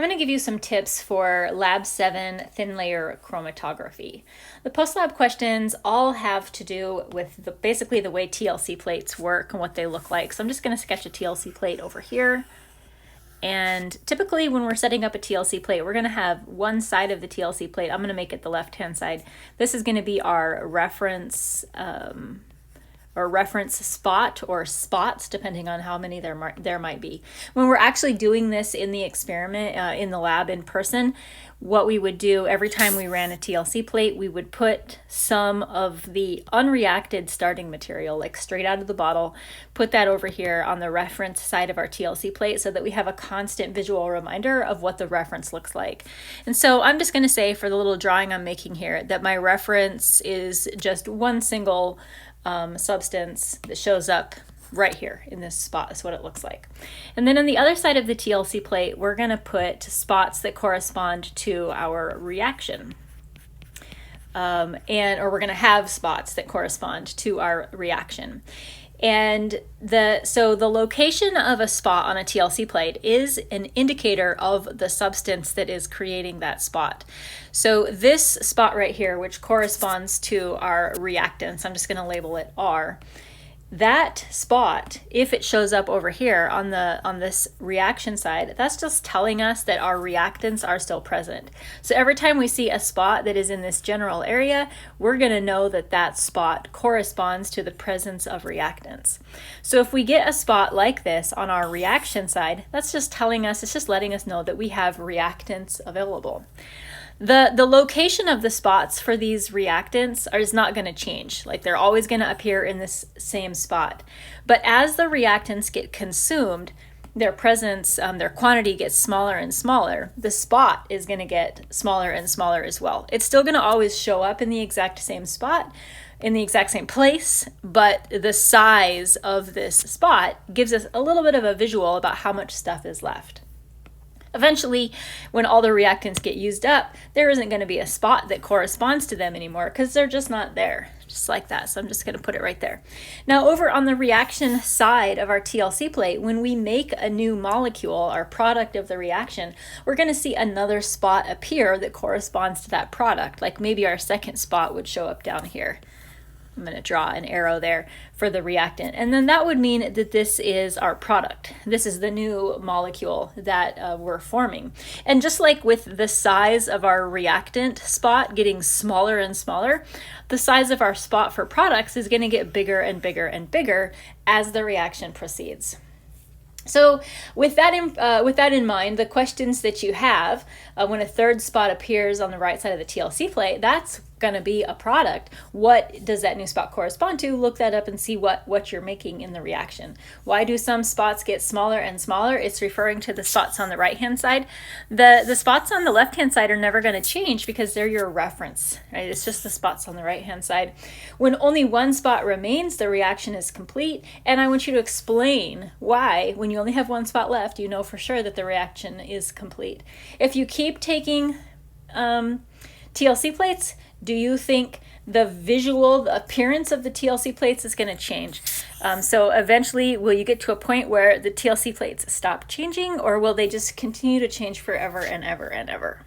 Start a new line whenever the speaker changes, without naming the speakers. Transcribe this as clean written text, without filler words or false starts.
I'm going to give you some tips for Lab 7 thin layer chromatography. The post-lab questions all have to do with basically the way TLC plates work and what they look like. So I'm just going to sketch a TLC plate over here. And typically when we're setting up a TLC plate, we're going to have one side of the TLC plate. I'm going to make it the left-hand side. This is going to be our reference spot or spots, depending on how many there might be. When we're actually doing this in the experiment, in the lab in person, what we would do every time we ran a TLC plate, we would put some of the unreacted starting material, like straight out of the bottle, put that over here on the reference side of our TLC plate so that we have a constant visual reminder of what the reference looks like. And so I'm just going to say for the little drawing I'm making here that my reference is just one single substance that shows up right here in this spot. Is what it looks like. And then on the other side of the TLC plate, we're going to put spots that correspond to our reaction. Or we're going to have spots that correspond to our reaction. And so the location of a spot on a TLC plate is an indicator of the substance that is creating that spot. So this spot right here, which corresponds to our reactants, I'm just going to label it R. That spot, if it shows up over here on this reaction side, that's just telling us that our reactants are still present. So every time we see a spot that is in this general area, we're going to know that that spot corresponds to the presence of reactants. So if we get a spot like this on our reaction side, that's just telling us, it's just letting us know that we have reactants available. The location of the spots for these reactants is not going to change. Like, they're always going to appear in this same spot. But as the reactants get consumed, their presence, their quantity gets smaller and smaller. The spot is going to get smaller and smaller as well. It's still going to always show up in the exact same spot, in the exact same place, but the size of this spot gives us a little bit of a visual about how much stuff is left. Eventually, when all the reactants get used up, there isn't going to be a spot that corresponds to them anymore because they're just not there, just like that. So I'm just going to put it right there. Now, over on the reaction side of our TLC plate, when we make a new molecule, our product of the reaction, we're going to see another spot appear that corresponds to that product. Like maybe our second spot would show up down here. I'm going to draw an arrow there for the reactant. And then that would mean that this is our product. This is the new molecule that we're forming. And just like with the size of our reactant spot getting smaller and smaller, the size of our spot for products is going to get bigger and bigger and bigger as the reaction proceeds. So with that in mind, the questions that you have when a third spot appears on the right side of the TLC plate, that's going to be a product. What does that new spot correspond to? Look that up and see what you're making in the reaction. Why do some spots get smaller and smaller? It's referring to the spots on the right-hand side. The spots on the left-hand side are never going to change because they're your reference, right? It's just the spots on the right-hand side. When only one spot remains, the reaction is complete, and I want you to explain why, when you only have one spot left, you know for sure that the reaction is complete. If you keep taking TLC plates, do you think the appearance of the TLC plates is going to change? So eventually, will you get to a point where the TLC plates stop changing, or will they just continue to change forever and ever and ever?